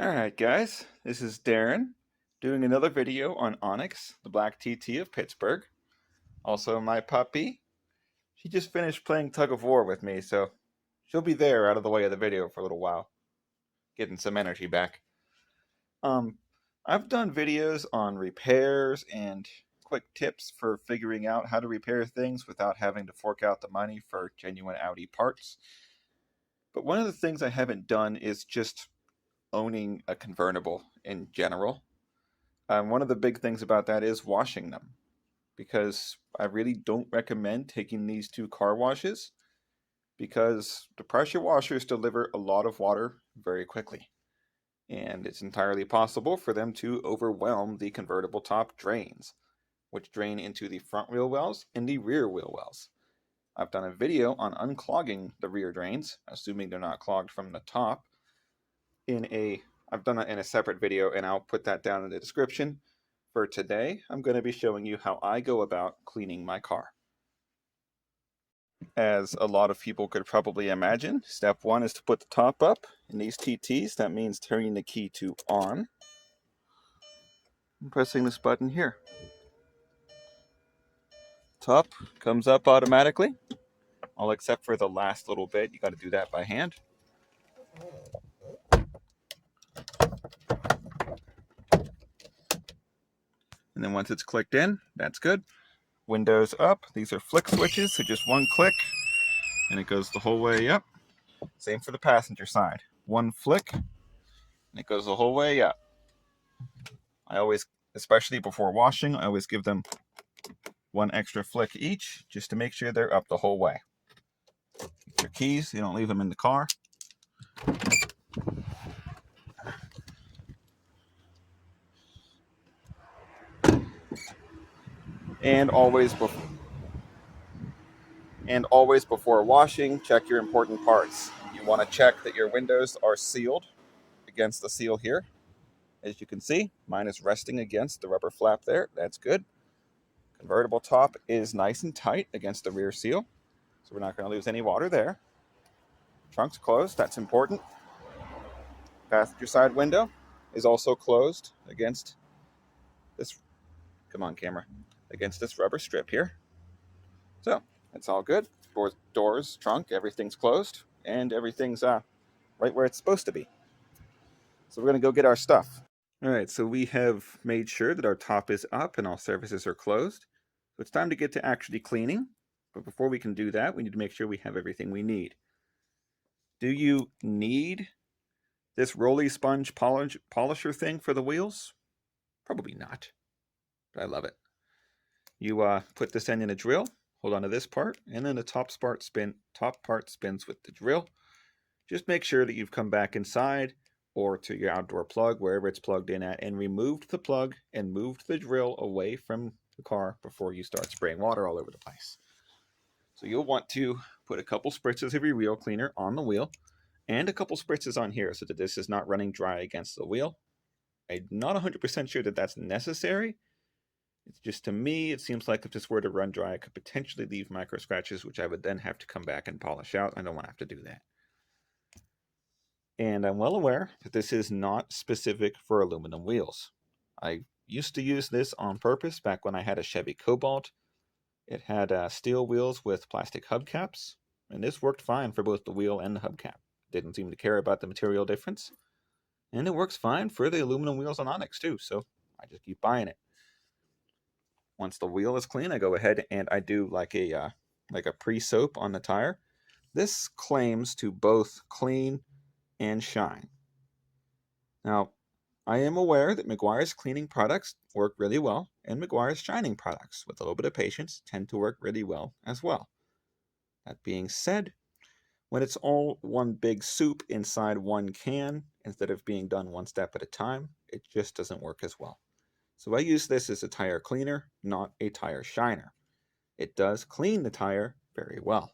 Alright guys, this is Darren doing another video on Onyx, the black TT of Pittsburgh. Also my puppy. She just finished playing tug of war with me, so she'll be there out of the way of the video for a little while, getting some energy back. Um, I've done videos on repairs and quick tips for figuring out how to repair things without having to fork out the money for genuine Audi parts. But one of the things I haven't done is just owning a convertible in general. One of the big things about that is washing them, because I really don't recommend taking these to car washes because the pressure washers deliver a lot of water very quickly, and it's entirely possible for them to overwhelm the convertible top drains, which drain into the front wheel wells and the rear wheel wells. I've done a video on unclogging the rear drains, assuming they're not clogged from the top. I've done it in a separate video, and I'll put that down in the description. For today, I'm going to be showing you how I go about cleaning my car. As a lot of people could probably imagine, step one is to put the top up. In these TTs, that means turning the key to on and pressing this button here. Top comes up automatically, all except for the last little bit. You got to do that by hand. And then once it's clicked in, that's good. Windows up. These are flick switches, so just one click and it goes the whole way up. Same for the passenger side. One flick and it goes the whole way up. I always, especially before washing, I always give them one extra flick each just to make sure they're up the whole way. Keep your keys, you don't leave them in the car. And always before washing, check your important parts. You want to check that your windows are sealed against the seal here. As you can see, mine is resting against the rubber flap there. That's good. Convertible top is nice and tight against the rear seal, so we're not going to lose any water there. Trunk's closed, that's important. Passenger side window is also closed against this, come on camera, against this rubber strip here. So, it's all good. Doors, trunk, everything's closed, and everything's right where it's supposed to be. So we're going to go get our stuff. All right, so we have made sure that our top is up and all surfaces are closed. So it's time to get to actually cleaning. But before we can do that, we need to make sure we have everything we need. Do you need this roly sponge polisher thing for the wheels? Probably not, but I love it. You put this end in a drill, hold on to this part, and then the top part spins with the drill. Just make sure that you've come back inside or to your outdoor plug, wherever it's plugged in at, and removed the plug and moved the drill away from the car before you start spraying water all over the place. So you'll want to put a couple spritzes of your wheel cleaner on the wheel and a couple spritzes on here so that this is not running dry against the wheel. I'm not 100% sure that that's necessary. It's just, to me, it seems like if this were to run dry, it could potentially leave micro scratches, which I would then have to come back and polish out. I don't want to have to do that. And I'm well aware that this is not specific for aluminum wheels. I used to use this on purpose back when I had a Chevy Cobalt. It had steel wheels with plastic hubcaps, and this worked fine for both the wheel and the hubcap. Didn't seem to care about the material difference. And it works fine for the aluminum wheels on Onyx too, so I just keep buying it. Once the wheel is clean, I go ahead and I do like a pre-soap on the tire. This claims to both clean and shine. Now, I am aware that Meguiar's cleaning products work really well, and Meguiar's shining products, with a little bit of patience, tend to work really well as well. That being said, when it's all one big soup inside one can, instead of being done one step at a time, it just doesn't work as well. So I use this as a tire cleaner, not a tire shiner. It does clean the tire very well.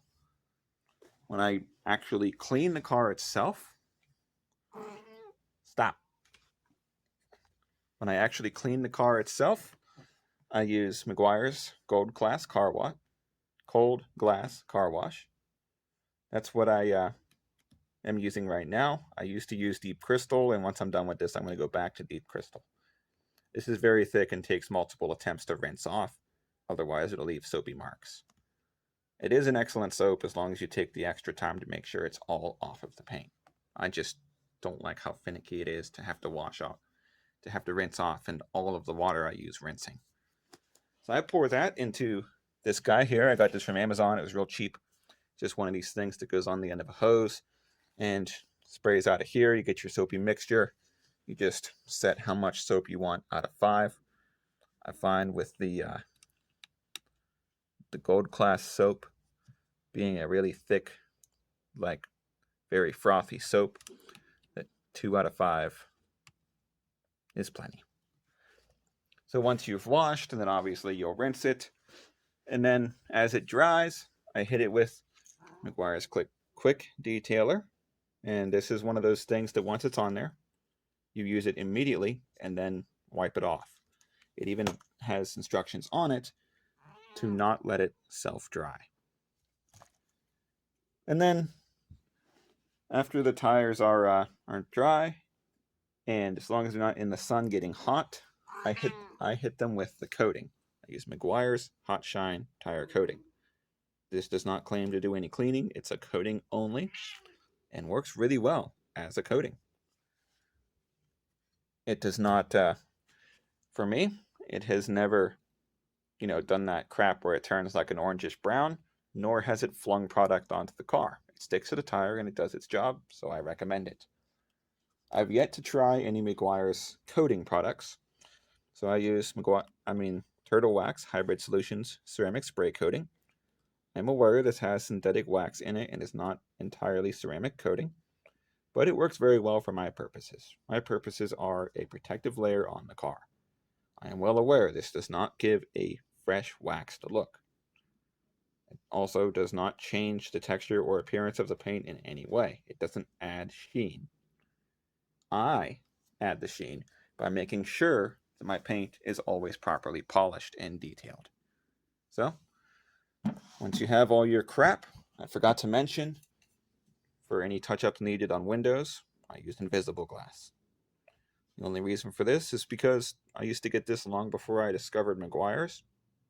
When I actually clean the car itself, When I actually clean the car itself, I use Meguiar's Cold Glass Car Wash. That's what I am using right now. I used to use Deep Crystal, and once I'm done with this, I'm going to go back to Deep Crystal. This is very thick and takes multiple attempts to rinse off. Otherwise, it'll leave soapy marks. It is an excellent soap as long as you take the extra time to make sure it's all off of the paint. I just don't like how finicky it is to have to wash off, to have to rinse off, and all of the water I use rinsing. So I pour that into this guy here. I got this from Amazon. It was real cheap. Just one of these things that goes on the end of a hose and sprays out of here. You get your soapy mixture. You just set how much soap you want out of 5. I find with the gold class soap being a really thick, like very frothy soap, that 2 out of 5 is plenty. So once you've washed, and then obviously you'll rinse it, and then as it dries, I hit it with Meguiar's Quick Detailer, and this is one of those things that once it's on there, you use it immediately and then wipe it off. It even has instructions on it to not let it self-dry. And then after the tires are dry, and as long as they're not in the sun getting hot, I hit them with the coating. I use Meguiar's Hot Shine Tire Coating. This does not claim to do any cleaning. It's a coating only and works really well as a coating. It does not, for me, it has never, done that crap where it turns like an orangish brown, nor has it flung product onto the car. It sticks to the tire and it does its job, so I recommend it. I've yet to try any Meguiar's coating products, so I use Turtle Wax Hybrid Solutions Ceramic Spray Coating. I'm aware this has synthetic wax in it and is not entirely ceramic coating, but it works very well for my purposes. My purposes are a protective layer on the car. I am well aware this does not give a fresh waxed look. It also does not change the texture or appearance of the paint in any way. It doesn't add sheen. I add the sheen by making sure that my paint is always properly polished and detailed. So, once you have all your crap, I forgot to mention, for any touch-ups needed on windows, I use invisible glass. The only reason for this is because I used to get this long before I discovered Meguiar's,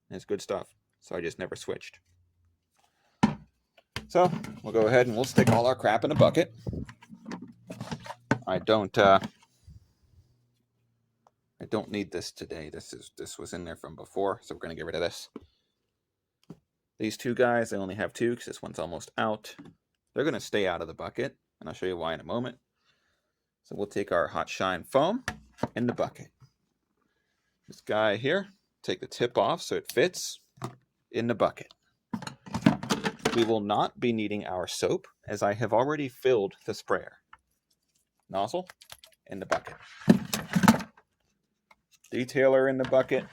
and it's good stuff, so I just never switched. So, we'll go ahead and we'll stick all our crap in a bucket. I don't need this today. This was in there from before, so we're going to get rid of this. These two guys, I only have 2 because this one's almost out. They're going to stay out of the bucket, and I'll show you why in a moment. So we'll take our Hot Shine foam in the bucket. This guy here, take the tip off so it fits in the bucket. We will not be needing our soap, as I have already filled the sprayer. Nozzle in the bucket. Detailer in the bucket.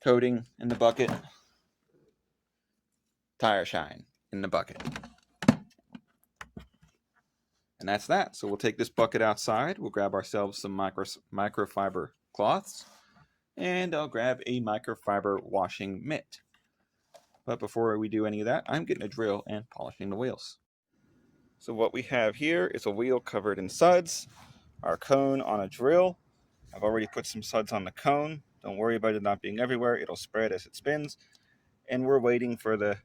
Coating in the bucket. Tire shine in the bucket. And that's that. So we'll take this bucket outside. We'll grab ourselves some microfiber cloths. And I'll grab a microfiber washing mitt. But before we do any of that, I'm getting a drill and polishing the wheels. So what we have here is a wheel covered in suds. Our cone on a drill. I've already put some suds on the cone. Don't worry about it not being everywhere. It'll spread as it spins. And we're waiting for the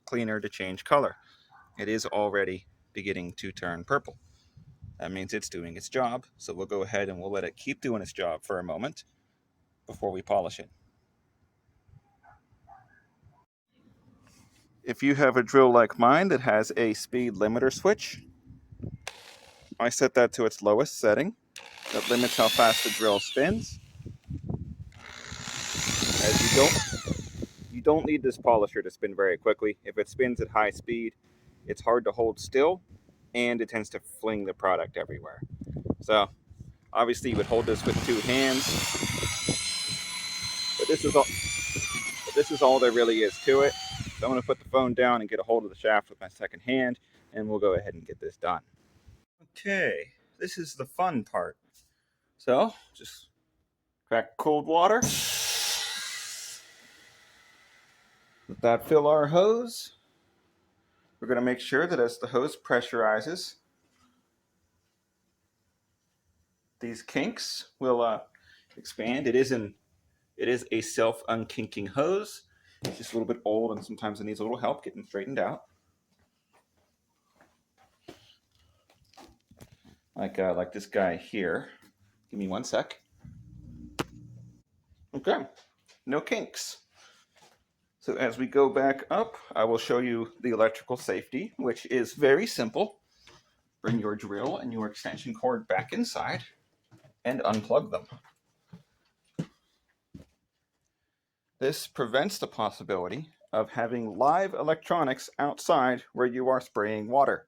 cleaner to change color. It is already beginning to turn purple. That means it's doing its job. So we'll go ahead and we'll let it keep doing its job for a moment before we polish it. If you have a drill like mine that has a speed limiter switch, I set that to its lowest setting. That limits how fast the drill spins. As you don't need this polisher to spin very quickly. If it spins at high speed, it's hard to hold still, and it tends to fling the product everywhere. So, obviously you would hold this with 2 hands, but this is all there really is to it. So I'm going to put the phone down and get a hold of the shaft with my second hand, and we'll go ahead and get this done. Okay, this is the fun part. So, just crack cold water. Let that fill our hose. We're going to make sure that as the hose pressurizes, these kinks will expand. It is a self-unkinking hose. It's just a little bit old and sometimes it needs a little help getting straightened out. Like this guy here. Give me one sec. Okay, no kinks. So as we go back up, I will show you the electrical safety, which is very simple. Bring your drill and your extension cord back inside and unplug them. This prevents the possibility of having live electronics outside where you are spraying water.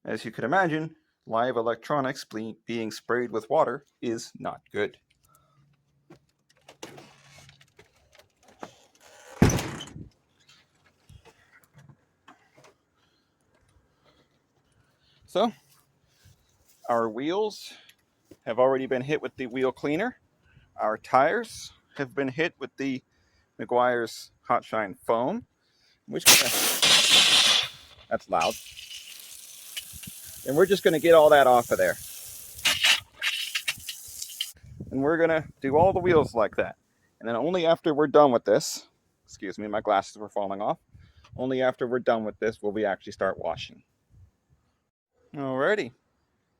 As you can imagine, live electronics being sprayed with water is not good. So, our wheels have already been hit with the wheel cleaner. Our tires have been hit with the Meguiar's Hot Shine foam. That's loud. And we're just going to get all that off of there. And we're going to do all the wheels like that. And then only after we're done with this, excuse me, my glasses were falling off. Only after we're done with this will we actually start washing. Alrighty.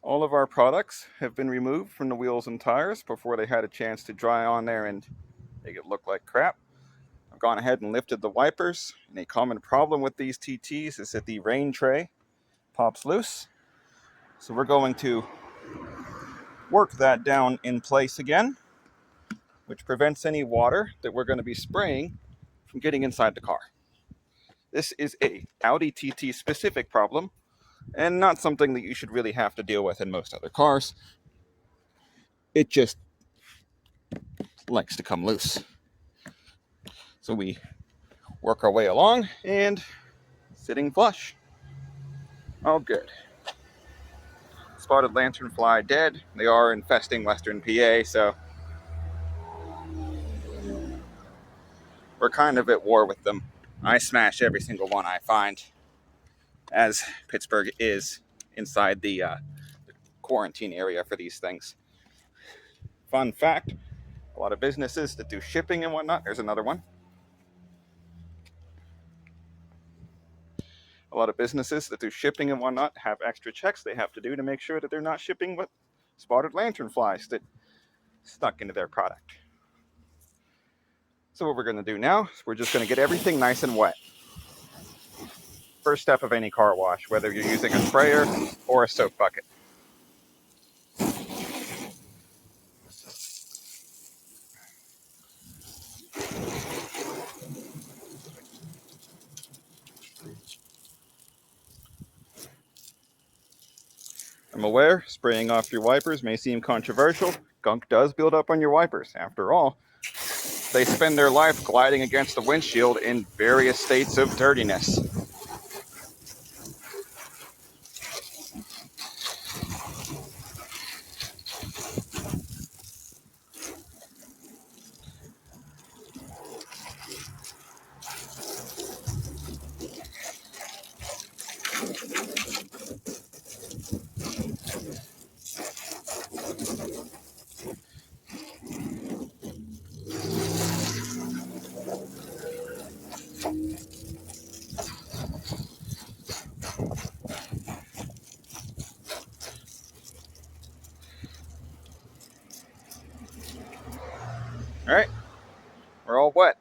All of our products have been removed from the wheels and tires before they had a chance to dry on there and make it look like crap. I've gone ahead and lifted the wipers. And a common problem with these TTs is that the rain tray pops loose. So we're going to work that down in place again, which prevents any water that we're going to be spraying from getting inside the car. This is a Audi TT specific problem and not something that you should really have to deal with in most other cars. It just likes to come loose. So we work our way along and sitting flush. All good. Spotted lanternfly dead. They are infesting Western PA, so we're kind of at war with them. I smash every single one I find, as Pittsburgh is inside the quarantine area for these things. Fun fact, a lot of businesses that do shipping and whatnot, there's another one. A lot of businesses that do shipping and whatnot have extra checks they have to do to make sure that they're not shipping with spotted lanternflies that stuck into their product. So what we're going to do now is we're just going to get everything nice and wet. First step of any car wash, whether you're using a sprayer or a soap bucket. I'm aware spraying off your wipers may seem controversial. Gunk does build up on your wipers. After all, they spend their life gliding against the windshield in various states of dirtiness. All right, we're all wet.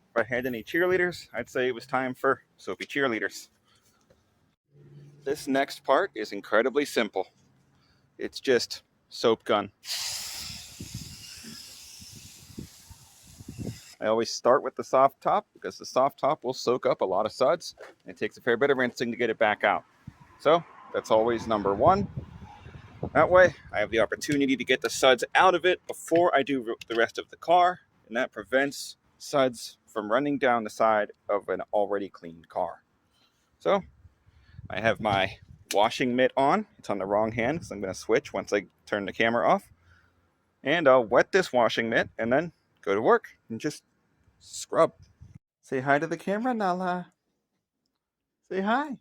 If I had any cheerleaders, I'd say it was time for soapy cheerleaders. This next part is incredibly simple. It's just soap gun. I always start with the soft top because the soft top will soak up a lot of suds. And it takes a fair bit of rinsing to get it back out. So that's always number one. That way I have the opportunity to get the suds out of it before I do the rest of the car. And that prevents suds from running down the side of an already cleaned car. So I have my washing mitt on. It's on the wrong hand because I'm going to switch once I turn the camera off. And I'll wet this washing mitt and then go to work and just scrub. Say hi to the camera, Nala. Say hi.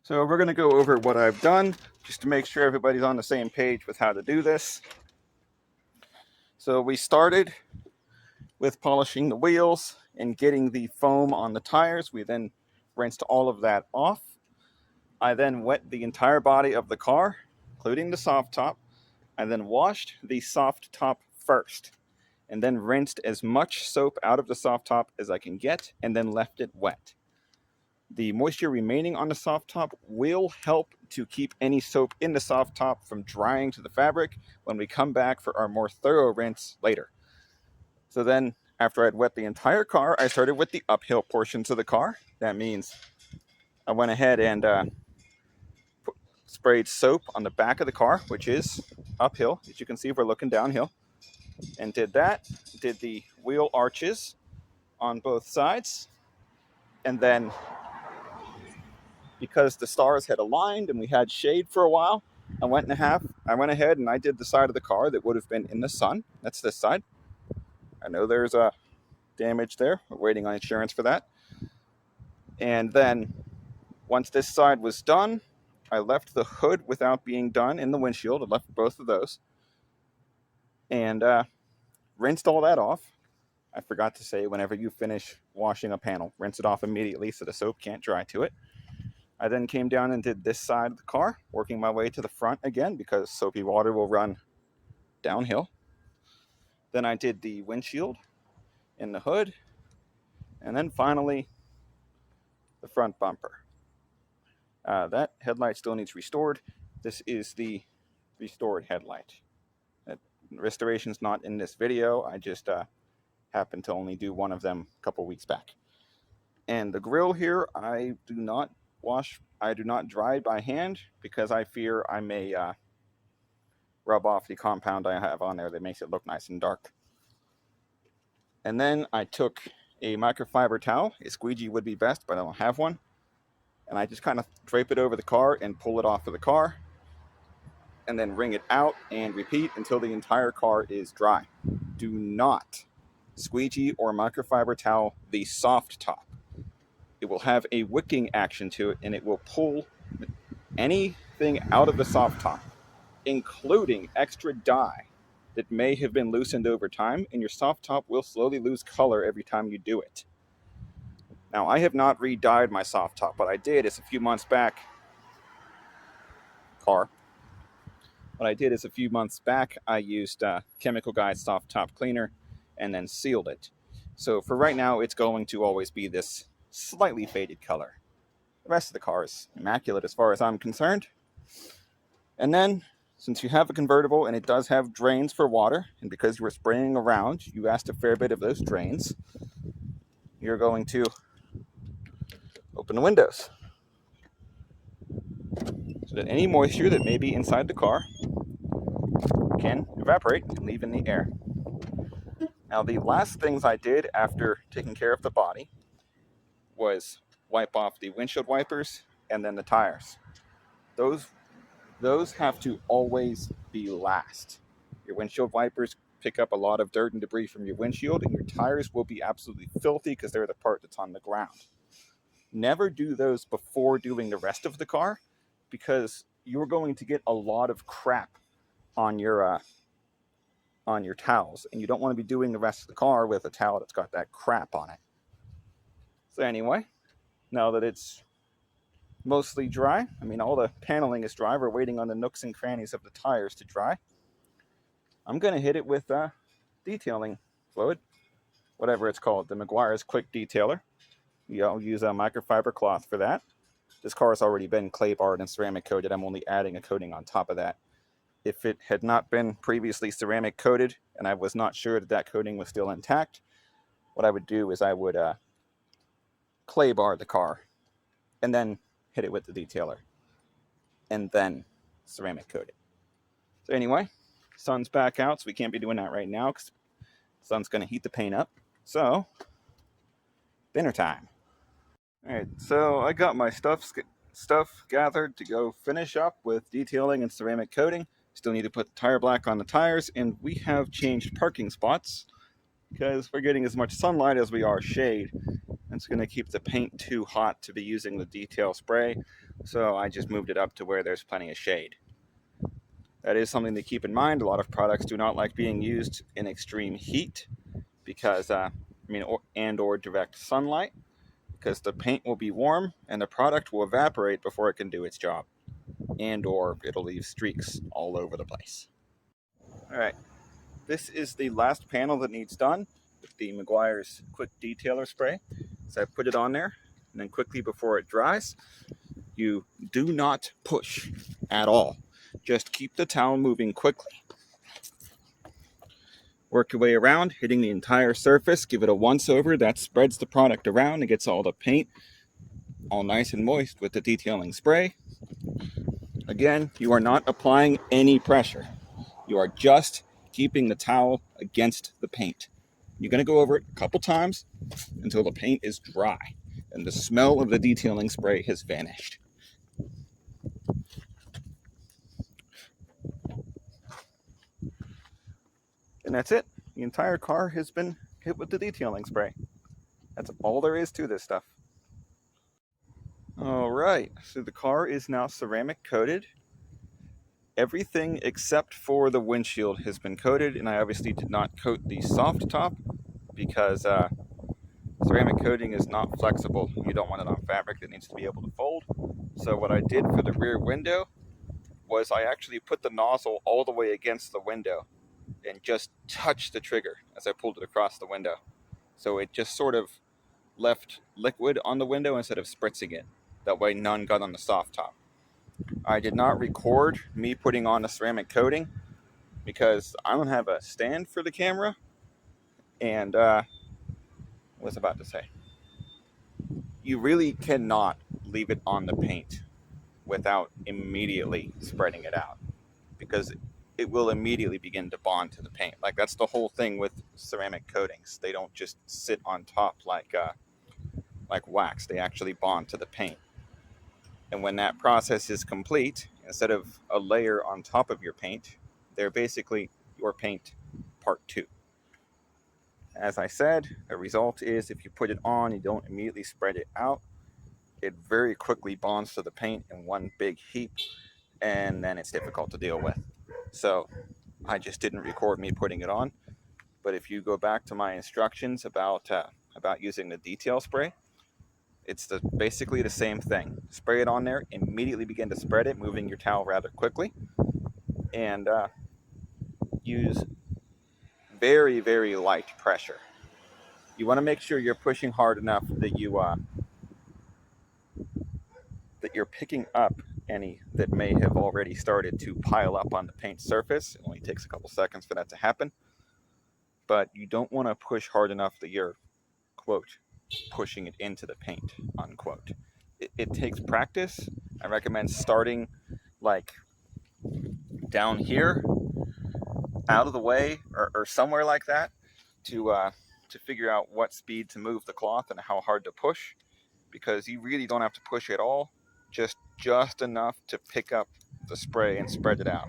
So we're going to go over what I've done just to make sure everybody's on the same page with how to do this. So we started with polishing the wheels and getting the foam on the tires. We then rinsed all of that off. I then wet the entire body of the car, including the soft top. I then washed the soft top first and then rinsed as much soap out of the soft top as I can get and then left it wet. The moisture remaining on the soft top will help to keep any soap in the soft top from drying to the fabric when we come back for our more thorough rinse later. So then, after I'd wet the entire car, I started with the uphill portions of the car. That means I went ahead and sprayed soap on the back of the car, which is uphill. As you can see, we're looking downhill. And did that, did the wheel arches on both sides. And then, because the stars had aligned and we had shade for a while, I went ahead and I did the side of the car that would have been in the sun. That's this side. I know there's a damage there. We're waiting on insurance for that. And then once this side was done, I left the hood without being done in the windshield. I left both of those and rinsed all that off. I forgot to say, whenever you finish washing a panel, rinse it off immediately so the soap can't dry to it. I then came down and did this side of the car, working my way to the front again because soapy water will run downhill. Then I did the windshield and the hood, and then finally the front bumper. That headlight still needs restored. This is the restored headlight. Restoration's not in this video. I just happened to only do one of them a couple weeks back. And the grill here, I do not dry by hand because I fear I may rub off the compound I have on there that makes it look nice and dark. And then I took a microfiber towel. A squeegee would be best, but I don't have one. And I just kind of drape it over the car and pull it off of the car. And then wring it out and repeat until the entire car is dry. Do not squeegee or microfiber towel the soft top. It will have a wicking action to it and it will pull anything out of the soft top, including extra dye that may have been loosened over time, and your soft top will slowly lose color every time you do it. Now, I have not re-dyed my soft top. What I did is a few months back, I used Chemical Guide soft top cleaner and then sealed it. So for right now, it's going to always be this slightly faded color. The rest of the car is immaculate as far as I'm concerned. And then, since you have a convertible and it does have drains for water, and because you were spraying around, you asked a fair bit of those drains, you're going to open the windows so that any moisture that may be inside the car can evaporate and leave in the air. Now, the last things I did after taking care of the body was wipe off the windshield wipers and then the tires. Those have to always be last. Your windshield wipers pick up a lot of dirt and debris from your windshield, and your tires will be absolutely filthy because they're the part that's on the ground. Never do those before doing the rest of the car because you're going to get a lot of crap on your towels, and you don't want to be doing the rest of the car with a towel that's got that crap on it. So anyway, now that it's mostly dry, I mean all the paneling is dry, we're waiting on the nooks and crannies of the tires to dry. I'm going to hit it with detailing fluid, whatever it's called, the Meguiar's Quick Detailer. I'll use a microfiber cloth for that. This car has already been clay barred and ceramic coated. I'm only adding a coating on top of that. If it had not been previously ceramic coated and I was not sure that that coating was still intact, what I would do is I would clay bar the car and then hit it with the detailer and then ceramic coat it. So anyway, sun's back out, so we can't be doing that right now because the sun's going to heat the paint up. So, dinner time. All right, so I got my stuff gathered to go finish up with detailing and ceramic coating. Still need to put the tire black on the tires, and we have changed parking spots because we're getting as much sunlight as we are shade. It's going to keep the paint too hot to be using the detail spray, so I just moved it up to where there's plenty of shade. That is something to keep in mind. A lot of products do not like being used in extreme heat because, or direct sunlight, because the paint will be warm and the product will evaporate before it can do its job, and or it'll leave streaks all over the place. All right, this is the last panel that needs done with the Meguiar's Quick Detailer Spray. So I put it on there, and then quickly before it dries, you do not push at all. Just keep the towel moving quickly. Work your way around, hitting the entire surface. Give it a once over. That spreads the product around and gets all the paint all nice and moist with the detailing spray. Again, you are not applying any pressure. You are just keeping the towel against the paint. You're going to go over it a couple times until the paint is dry and the smell of the detailing spray has vanished. And that's it. The entire car has been hit with the detailing spray. That's all there is to this stuff. All right, so the car is now ceramic coated. Everything except for the windshield has been coated, and I obviously did not coat the soft top because ceramic coating is not flexible. You don't want it on fabric that needs to be able to fold. So what I did for the rear window was I actually put the nozzle all the way against the window and just touched the trigger as I pulled it across the window. So it just sort of left liquid on the window instead of spritzing it. That way none got on the soft top. I did not record me putting on the ceramic coating because I don't have a stand for the camera. And what was I about to say? You really cannot leave it on the paint without immediately spreading it out, because it will immediately begin to bond to the paint. Like, that's the whole thing with ceramic coatings. They don't just sit on top like wax. They actually bond to the paint. And when that process is complete, instead of a layer on top of your paint, they're basically your paint part 2. As I said, the result is if you put it on, you don't immediately spread it out, it very quickly bonds to the paint in one big heap, and then it's difficult to deal with. So I just didn't record me putting it on. But if you go back to my instructions about using the detail spray, it's basically the same thing. Spray it on there, immediately begin to spread it, moving your towel rather quickly, and use very, very light pressure. You want to make sure you're pushing hard enough that you're picking up any that may have already started to pile up on the paint surface. It only takes a couple seconds for that to happen. But you don't want to push hard enough that you're, quote, pushing it into the paint, unquote. It takes practice. I recommend starting like down here, out of the way, or somewhere like that, to figure out what speed to move the cloth and how hard to push, because you really don't have to push at all, just enough to pick up the spray and spread it out.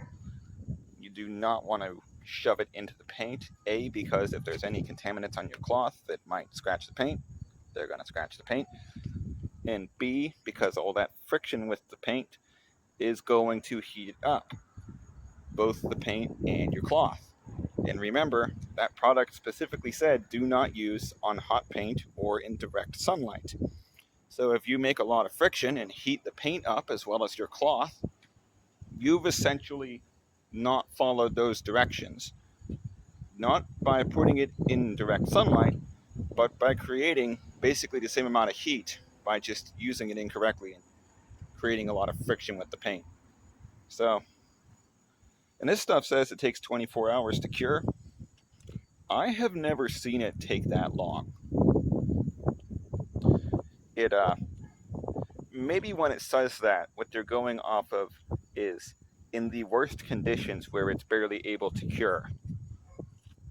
You do not want to shove it into the paint, A, because if there's any contaminants on your cloth that might scratch the paint, they're going to scratch the paint, and B, because all that friction with the paint is going to heat up both the paint and your cloth. And remember, that product specifically said do not use on hot paint or in direct sunlight. So if you make a lot of friction and heat the paint up as well as your cloth, you've essentially not followed those directions. Not by putting it in direct sunlight, but by creating basically the same amount of heat by just using it incorrectly and creating a lot of friction with the paint. So, and this stuff says it takes 24 hours to cure. I have never seen it take that long. It maybe when it says that, what they're going off of is in the worst conditions where it's barely able to cure,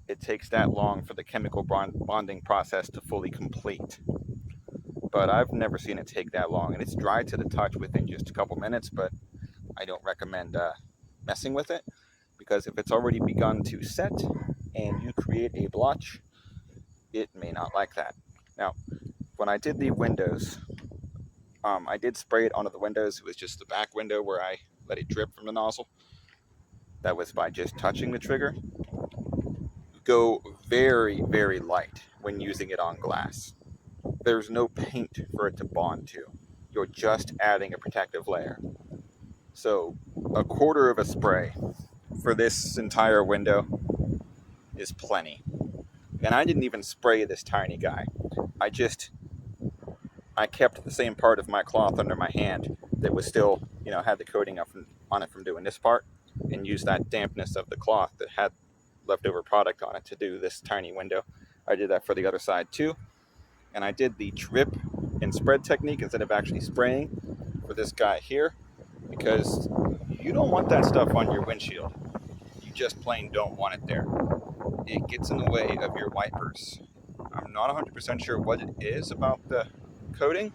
it takes that long for the chemical bonding process to fully complete. But I've never seen it take that long, and it's dry to the touch within just a couple minutes, but I don't recommend messing with it, because if it's already begun to set and you create a blotch, it may not like that. Now, when I did the windows, I did spray it onto the windows. It was just the back window where I let it drip from the nozzle. That was by just touching the trigger. Go very, very light when using it on glass. There's no paint for it to bond to. You're just adding a protective layer. So a quarter of a spray for this entire window is plenty. And I didn't even spray this tiny guy. I kept the same part of my cloth under my hand that was still, had the coating on it from doing this part, and used that dampness of the cloth that had leftover product on it to do this tiny window. I did that for the other side too. And I did the drip and spread technique instead of actually spraying for this guy here, because you don't want that stuff on your windshield. You just plain don't want it there. It gets in the way of your wipers. I'm not 100% sure what it is about the coating,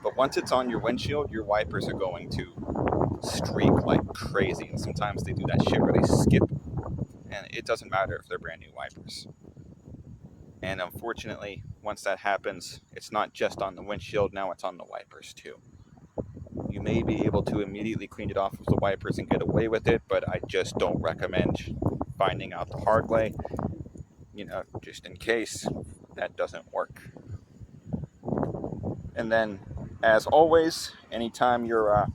but once it's on your windshield, your wipers are going to streak like crazy, and sometimes they do that shit where they skip, and it doesn't matter if they're brand new wipers. And unfortunately, once that happens, it's not just on the windshield, now it's on the wipers too. You may be able to immediately clean it off with the wipers and get away with it, but I just don't recommend finding out the hard way, just in case that doesn't work. And then, as always, anytime you're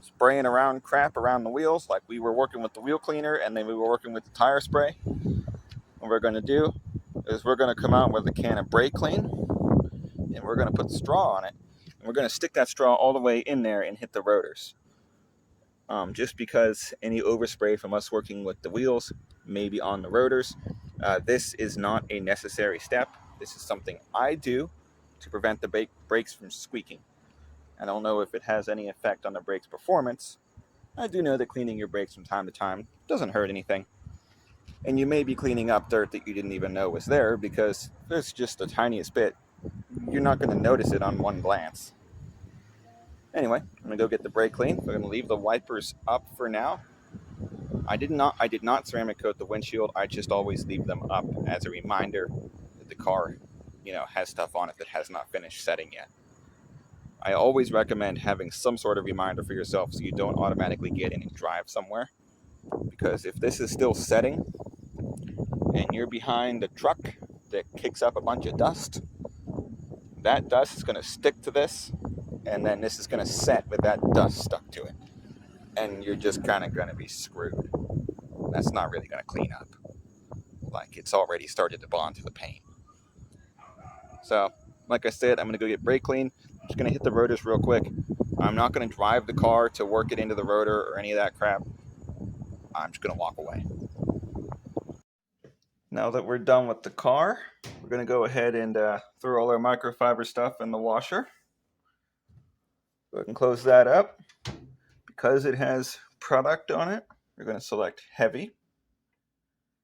spraying around crap around the wheels, like we were working with the wheel cleaner and then we were working with the tire spray, what we're going to do is we're going to come out with a can of brake clean, and we're going to put the straw on it, and we're going to stick that straw all the way in there and hit the rotors. Just because any overspray from us working with the wheels may be on the rotors. This is not a necessary step. This is something I do to prevent the brakes from squeaking. I don't know if it has any effect on the brake's performance. I do know that cleaning your brakes from time to time doesn't hurt anything. And you may be cleaning up dirt that you didn't even know was there, because there's just the tiniest bit. You're not going to notice it on one glance. Anyway, I'm going to go get the brake clean. We're going to leave the wipers up for now. I did not ceramic coat the windshield. I just always leave them up as a reminder that the car, has stuff on it that has not finished setting yet. I always recommend having some sort of reminder for yourself so you don't automatically get in and drive somewhere. Because if this is still setting and you're behind a truck that kicks up a bunch of dust, that dust is going to stick to this, and then this is going to set with that dust stuck to it. And you're just kind of going to be screwed. That's not really going to clean up. Like, it's already started to bond to the paint. So, like I said, I'm going to go get brake clean. I'm just going to hit the rotors real quick. I'm not going to drive the car to work it into the rotor or any of that crap. I'm just going to walk away. Now that we're done with the car, we're going to go ahead and throw all our microfiber stuff in the washer. Go ahead and close that up. Because it has product on it, we're going to select heavy.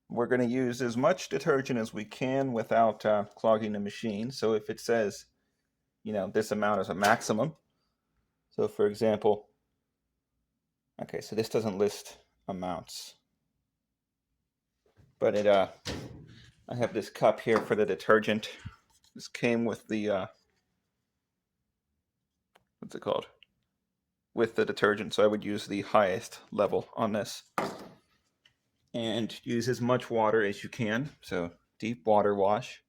We're going to use as much detergent as we can without clogging the machine. So if it says, this amount is a maximum. So for example, okay, so this doesn't list amounts. But I have this cup here for the detergent. This came with the, what's it called? With the detergent, so I would use the highest level on this. And use as much water as you can. So deep water wash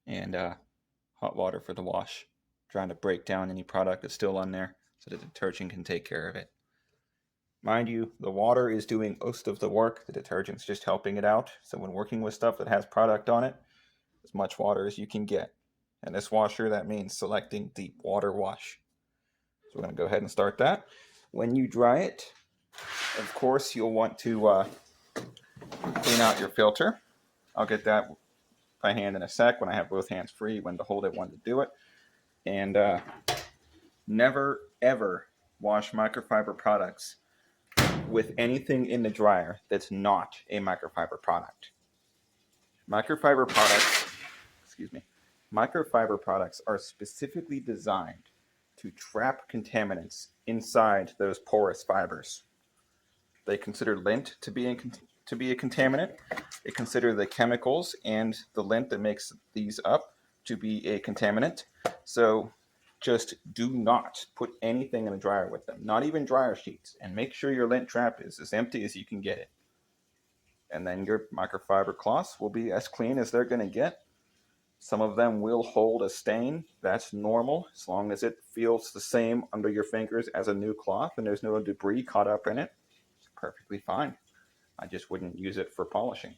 and hot water for the wash. Trying to break down any product that's still on there so the detergent can take care of it. Mind you, the water is doing most of the work. The detergent's just helping it out. So when working with stuff that has product on it, as much water as you can get. And this washer, that means selecting deep water wash. So we're going to go ahead and start that. When you dry it, of course, you'll want to clean out your filter. I'll get that by hand in a sec when I have both hands free, when to hold it, when to do it. And never, ever wash microfiber products with anything in the dryer that's not a microfiber product. Microfiber products are specifically designed to trap contaminants inside those porous fibers. They consider lint to be to be a contaminant. They consider the chemicals and the lint that makes these up to be a contaminant. So just do not put anything in a dryer with them, not even dryer sheets, and make sure your lint trap is as empty as you can get it. And then your microfiber cloths will be as clean as they're going to get. Some of them will hold a stain. That's normal, as long as it feels the same under your fingers as a new cloth and there's no debris caught up in it. It's perfectly fine. I just wouldn't use it for polishing.